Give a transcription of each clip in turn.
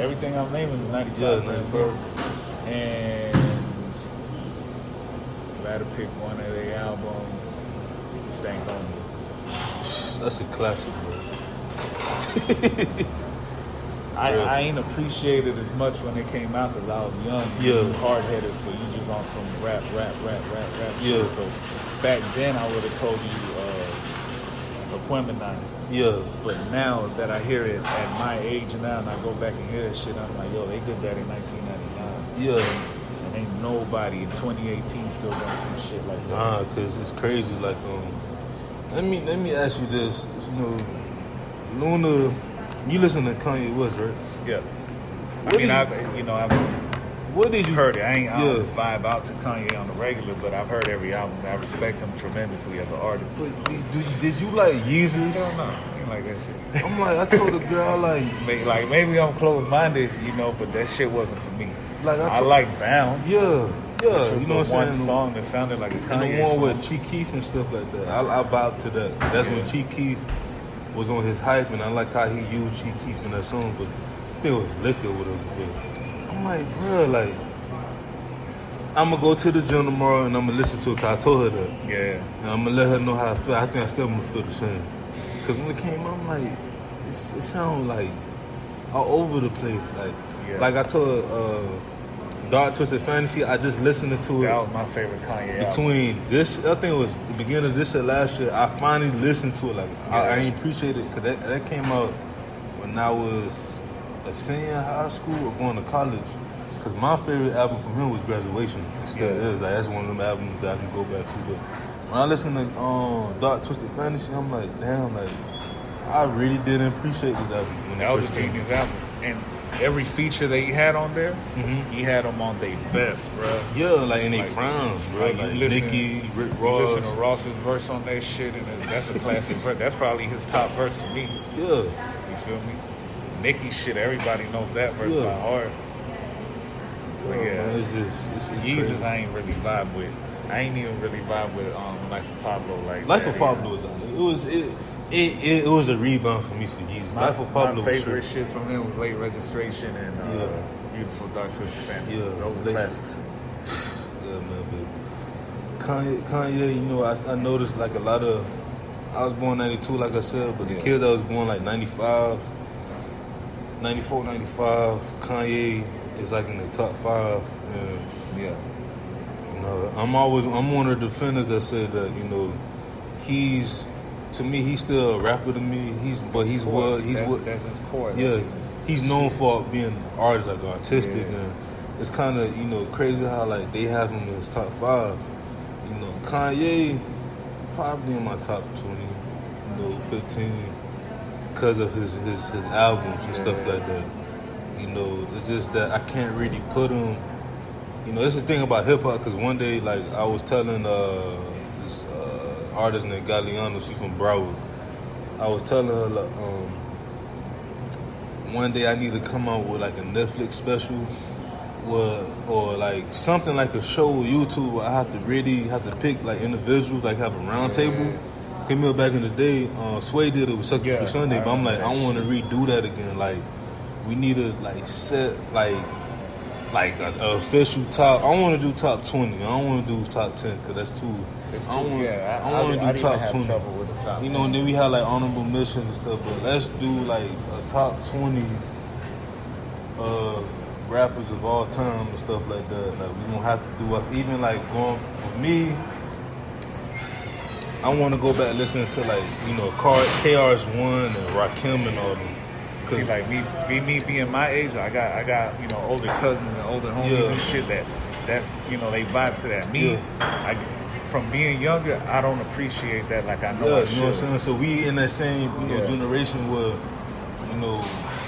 Everything I'm naming is 95. Yeah, 95. And if I had to pick one of their albums, Stank On Me. That's a classic, bro. I ain't appreciated as much when it came out because I was young, hard-headed, so you just on some rap shit. So back then I would have told you Aquemini. Yeah. But now that I hear it at my age now and I go back and hear that shit, I'm like, yo, they did that in 1999. Yeah. And ain't nobody in 2018 still doing some shit like that. Nah, because it's crazy. Like, let me ask you this. You know, Luna, you listen to Kanye West, right? Yeah. I've what did you heard it. I don't vibe out to Kanye on the regular, but I've heard every album. I respect him tremendously as an artist. But did you like Yeezus? Hell no. I ain't like that shit. I'm like, I told a girl, like maybe I'm closed-minded, but that shit wasn't for me. Like I like Bound. Yeah. Which was you know what I'm saying? One song that sounded like a Kanye and the one song. with Chief Keef and stuff like that. I vibe to that. That's when Chief Keef was on his hype, and I like how he used Chief Keef in that song, but I think it was Liquor or whatever. But I'm like, bro, like, I'm going to go to the gym tomorrow and I'm going to listen to it, because I told her that. Yeah. And I'm going to let her know how I feel. I think I still going to feel the same. Because when it came out, I'm like, it sounds like all over the place. Like I told her, Dark Twisted Fantasy, I just listened to it. That was my favorite Kanye Between album. This, I think it was the beginning of this year, last year, I finally listened to it. Like, I ain't appreciate it, because that came out when I was a senior in high school or going to college. Because my favorite album from him was Graduation. It still is. Like, that's one of them albums that I can go back to. But when I listen to Dark Twisted Fantasy, I'm like, damn, like, I really didn't appreciate this album. That was a genius album. And every feature that he had on there, he had them on their best, bro. Yeah, like in their primes, bro. Like Nicki, Rick Ross. You listen to Ross's verse on that shit, and that's a classic verse. That's probably his top verse to me. Yeah. You feel me? Nicki's shit, everybody knows that verse by heart. But it's Jesus, crazy. I ain't really vibe with. I ain't even really vibe with Life of Pablo. Life of Pablo it was a rebound for me for years. My favorite shit from him was Late Registration and Beautiful Dark Twisted Fantasy. Yeah, those are classics. Yeah, man. But Kanye, I noticed like a lot of. I was born 92, like I said, but the kids that was born like 95, 94, 95, Kanye is like in the top 5. And, I'm one of the defenders that said that, he's still a rapper to me. That's his core. Yeah, he's known for being an artist, like artistic, and it's kind of crazy how like they have him in his top 5. Kanye probably in my top 20, 15, because of his albums and stuff like that. It's just that I can't really put him. This is the thing about hip hop, because one day, like, I was telling this artist named Galliano, she's from Broward. I was telling her, like, one day I need to come out with like a Netflix special, or like something like a show on YouTube where I have to pick like individuals, like have a round table. Came up back in the day, Sway did it with Sucker for Sunday, but I'm like, I want to redo that again. Like, we need to like set like an official top. I want to do top 20. I don't want to do top 10 because that's too. I want to do top 20. Trouble with the top 10. And then we have like honorable mentions and stuff. But let's do like a top 20 rappers of all time and stuff like that. Like, we don't have to do even like going for me. I want to go back listening to like KRS-One and Rakim and all them. See, like me being my age, I got older cousins and older homies and shit that's they vibe to that. From being younger, I don't appreciate that like I know I should. You know what I'm saying? So we in that same generation where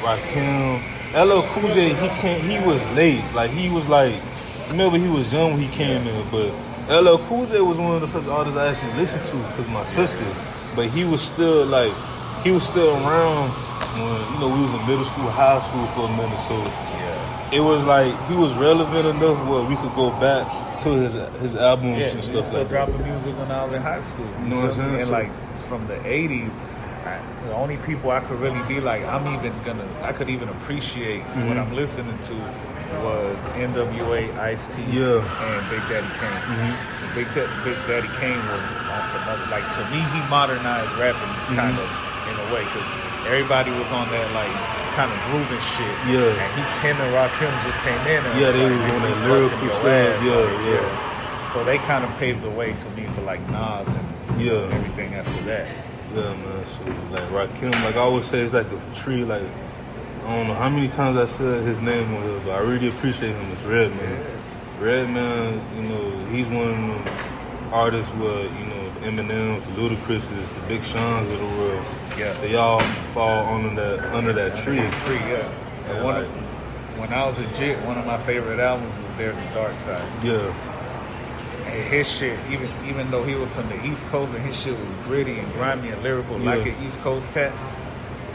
Rakim, LL Cool J, he was late. Like, he was like, remember he was young when he came in, but LL Cool J was one of the first artists I actually listened to because my sister. But he was still around when we was in middle school, high school for a minute. So it was like he was relevant enough where we could go back to his albums and stuff like that. Dropping music when I was in high school. You know what I'm saying? And like from the 80s, I the only people I could really be like, I could even appreciate what I'm listening to was NWA, Ice-T, and Big Daddy Kane. Big Daddy Kane was on some other, like, to me, he modernized rapping kind of in a way, because everybody was on that, like, kind of grooving shit. Yeah. And him and Rakim just came in and they was on that lyrical stuff. So they kind of paved the way to me for, like, Nas and everything after that. Yeah, man. So, like, Rakim, like I always say, it's like a tree, like, I don't know how many times I said his name on here, but I really appreciate him as Redman. Redman, you know, he's one of them artists where, you know, the Eminems, the Ludacris's, the Big Sean's of the world. Yeah. They all fall under that tree. And when I was a jit, one of my favorite albums was There's a Dark Side. Yeah. And his shit, even though he was from the East Coast and his shit was gritty and grimy and lyrical like an East Coast cat,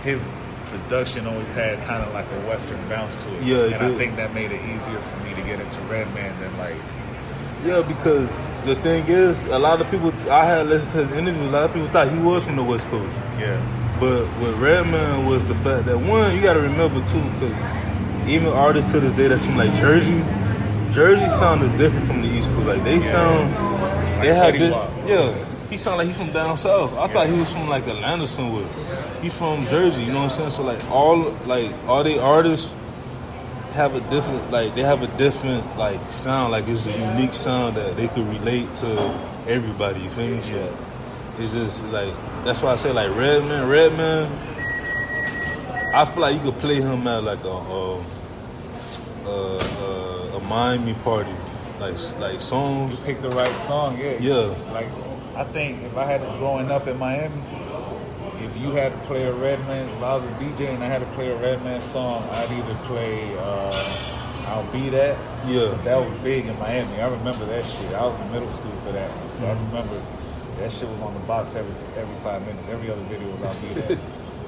his production always had kind of like a Western bounce to it. Yeah, and I think that made it easier for me to get into Redman than like... Yeah, because the thing is, a lot of people, I had listened to his interview, a lot of people thought he was from the West Coast. Yeah. But with Redman was the fact that, one, you got to remember too, because even artists to this day that's from like Jersey sound is different from the East Coast. Like they sound, they have this, he sound like he's from down south. I thought he was from like Atlanta somewhere. He's from Jersey, you know what I'm saying? So like all the artists have a different, like they have a different like sound. Like it's a unique sound that they could relate to everybody. You feel me? So it's just like, that's why I say like Redman. I feel like you could play him at like a Miami party, like songs. You picked the right song, Yeah. Like I think if I had it growing up in Miami, if you had to play a Redman, if I was a DJ and I had to play a Redman song, I'd either play I'll Be That. Yeah. That was big in Miami. I remember that shit. I was in middle school for that. So I remember that shit was on the box every 5 minutes. Every other video was I'll Be That.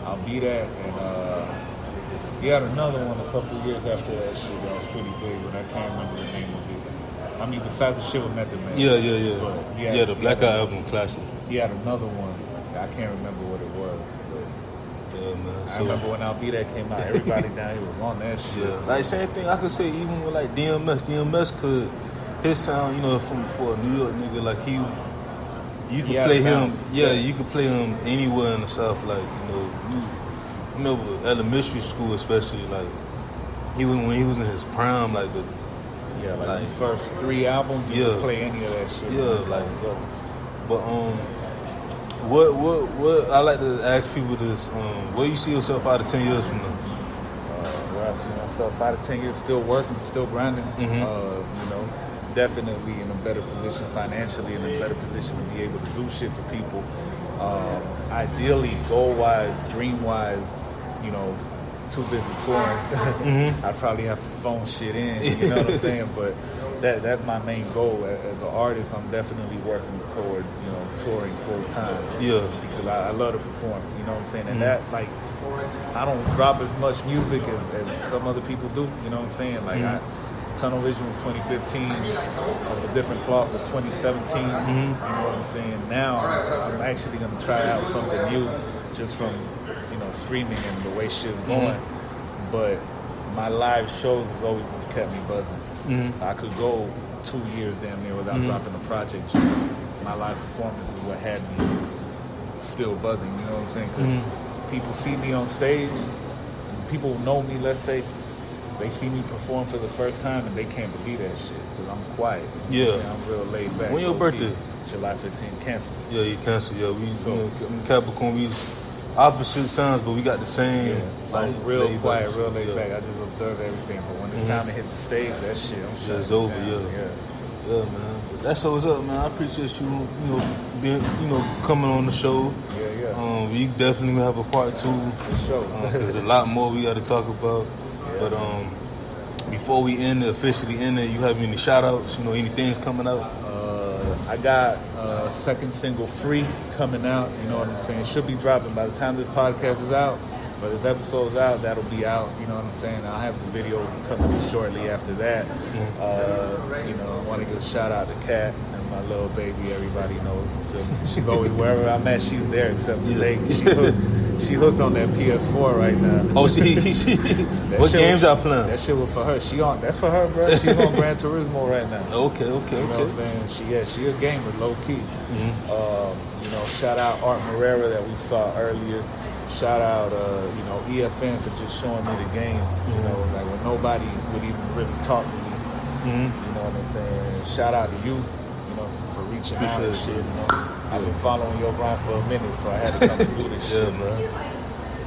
I'll Be That. And he had another one a couple years after that shit that was pretty big, but I can't remember the name of it. I mean, besides the shit with Method Man. Yeah. The Black Eye album classic. He had another one. I can't remember what it was. Yeah, man. I remember when I'll Be That came out, everybody down here was on that shit. Yeah. Like same thing I could say even with like DMS could, his sound, you know, for a New York nigga, like you could play him. Yeah, you could play him anywhere in the South. Like, you know, I remember elementary school especially, like when he was in his prime, like the the first 3 albums, you could play any of that shit. But what I like to ask people this, where you see yourself out of 10 years from now? Where I see myself out of 10 years, still working, still grinding. You know, definitely in a better position financially, in a better position to be able to do shit for people. Ideally, goal-wise, dream-wise, you know, too busy touring. I'd probably have to phone shit in, you know what I'm saying? But that's my main goal. As an artist, I'm definitely working towards, you know, touring full-time. Yeah. Because I love to perform, you know what I'm saying? And that, like, I don't drop as much music as some other people do, you know what I'm saying? Like, Tunnel Vision was 2015, The Different Cloth was 2017, you know what I'm saying? Now, I'm actually going to try out something new just from, you know, streaming and the way shit's going. But my live shows has always just kept me buzzing. I could go 2 years damn near without dropping a project. My live performance is what had me still buzzing, you know what I'm saying? 'Cause people see me on stage, people know me, let's say, they see me perform for the first time and they can't believe that shit because I'm quiet. You know, I'm real laid back. When your birthday? July 15th, Cancer. Yeah, you Cancer. Yeah, we Capricorn. We opposite signs, but we got the same. Yeah, so I'm real quiet, real laid back. I just observe everything. But when it's time to hit the stage, that shit, I'm shut it's over. Down. Yeah, man. But that's what's up, man. I appreciate you, you know, being, you know, coming on the show. We definitely have a part 2. For sure. There's a lot more we got to talk about. But before we officially end it, you have any shout outs, you know, any things coming out? I got a second single, Free, coming out, you know what I'm saying? Should be dropping by the time this podcast is out, but this episode's out, that'll be out, you know what I'm saying? I'll have the video coming shortly after that. You know, I want to give a shout out to Kat and my little baby. Everybody knows. You feel me? She's always wherever I'm at. She's there, except today. She hooked on that PS4 right now. Oh, she what games y'all playing? That shit was for her. That's for her, bro. She's on Gran Turismo right now. Okay. You know what I'm saying? She a gamer, low key. Shout out Art Morera that we saw earlier. Shout out, EFN for just showing me the game. You know, like when nobody would even really talk to me. You know what I'm saying? Shout out to you, for reaching out and shit. I've been following your grind for a minute, so I had to come and do this shit, man.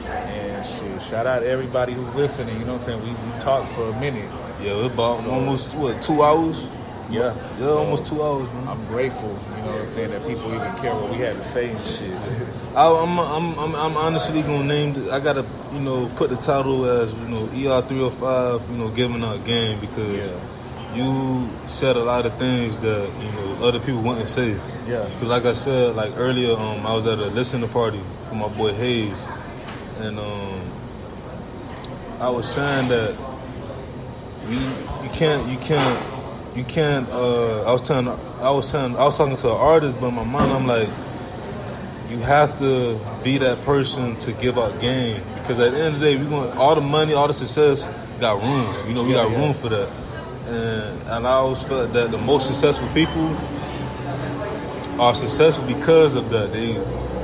And shit, shout out to everybody who's listening. You know what I'm saying? We talked for a minute. Yeah, we're about almost 2 hours. Yeah, so almost 2 hours, man. I'm grateful, you know what I'm saying, that people even care what we had to say and shit. I'm honestly gonna name. I gotta, put the title as ER305. Giving out game because you said a lot of things that other people wouldn't say. Yeah. Because like I said, like earlier, I was at a listening party for my boy Hayes, and I was saying that you can't. I was talking to an artist, but in my mind, I'm like, you have to be that person to give out game because at the end of the day, all the money, all the success got room. We got room for that, and I always felt that the most successful people are successful because of that. They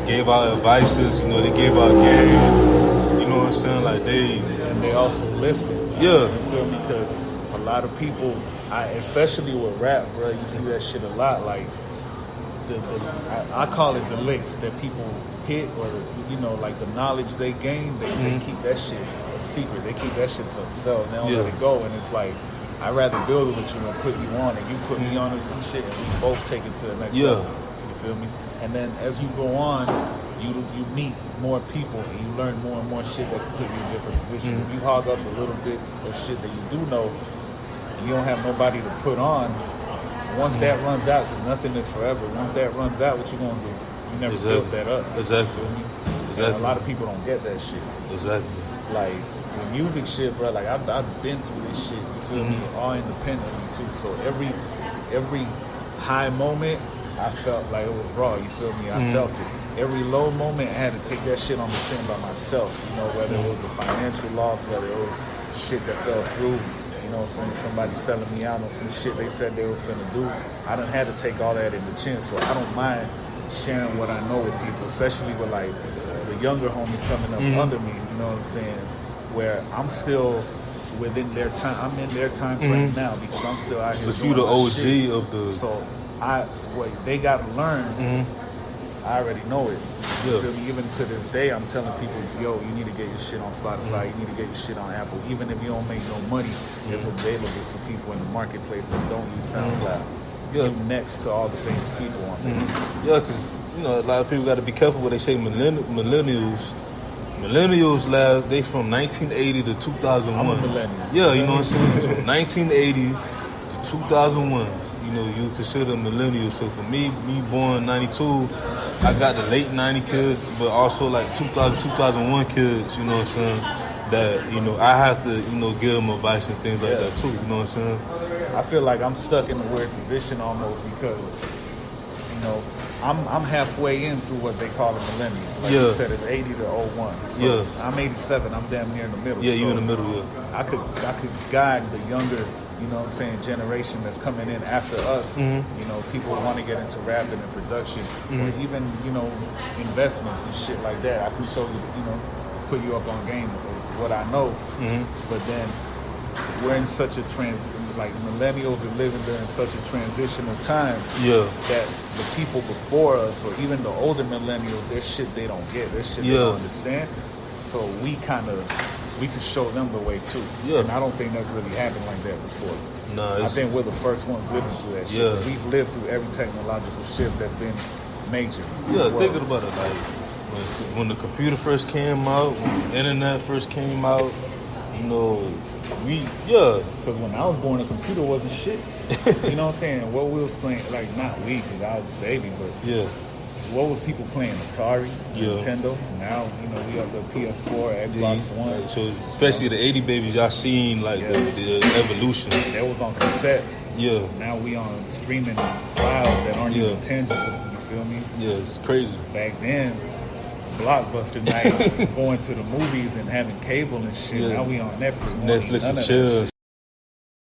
gave out advices, they gave out game. You know what I'm saying? Like and they also listen. Yeah. You feel me? Because a lot of people. Especially with rap, bro, you see that shit a lot. Like, I call it the licks that people hit, or like the knowledge they gain. They keep that shit a secret. They keep that shit to themselves. They don't let it go. And it's like, I'd rather build with you and put you on, and you put me on with some shit, and we both take it to the next level. You feel me? And then as you go on, you meet more people, and you learn more and more shit that can put you in different positions. If you hog up a little bit of shit that you do know, you don't have nobody to put on. Once that runs out, because nothing is forever. Once that runs out, what you gonna do? You never built that up. Exactly. And a lot of people don't get that shit. Exactly. Like the music shit, bro. Like I've been through this shit. You feel me? All independently too. So every high moment, I felt like it was raw. You feel me? I felt it. Every low moment, I had to take that shit on the chin by myself. Whether it was a financial loss, whether it was shit that fell through. Somebody selling me out on some shit they said they was finna do. I done had to take all that in the chin, so I don't mind sharing what I know with people, especially with like the younger homies coming up under me, you know what I'm saying? Where I'm still within their time, I'm in their time frame now because I'm still out here. But you the OG shit. Of the... So what they gotta learn, I already know it. You feel me? Even to this day, I'm telling people, yo, you need to get your shit on Spotify. You need to get your shit on Apple. Even if you don't make no money, it's available for people in the marketplace that don't use SoundCloud. You next to all the famous people on there. Yeah, because, a lot of people got to be careful what they say millennials. Millennials, they from 1980 to 2001. I'm a millennial. Yeah, you know what I'm saying? So 1980 to 2001. You consider millennial. So for me born 92, I got the late 90 kids, but also like 2000, 2001 kids, you know what I'm saying? That, I have to, give them advice and things like that too, you know what I'm saying? I feel like I'm stuck in a weird position almost because, I'm halfway in through what they call a millennial. Like you said, it's 80 to 01. So I'm 87, I'm damn near in the middle. Yeah, so you in the middle, I could guide the younger, generation that's coming in after us. People want to get into rapping and production, or even, investments and shit like that. I can show you, put you up on game of what I know. But then we're in such a like millennials are living during such a transitional time that the people before us, or even the older millennials, their shit they don't get, their shit they don't understand. So we can show them the way too. And I don't think that's really happened like that before. No, I think we're the first ones living through that shit. We've lived through every technological shift that's been major. Thinking about it, like when the computer first came out, when the internet first came out, because when I was born, a computer wasn't shit. You know what I'm saying? What we was playing, like not we, because I was a baby, but what was people playing? Atari, Yeah. Nintendo. Now, you know, we have the PS4, Xbox One. Like, so especially the 80 babies, y'all seen like the evolution. That was on cassettes. Yeah. Now we on streaming files that aren't even tangible. You feel me? Yeah, it's crazy. Back then, Blockbuster night, going to the movies and having cable and shit. Yeah. Now we on Netflix. Netflix and chill.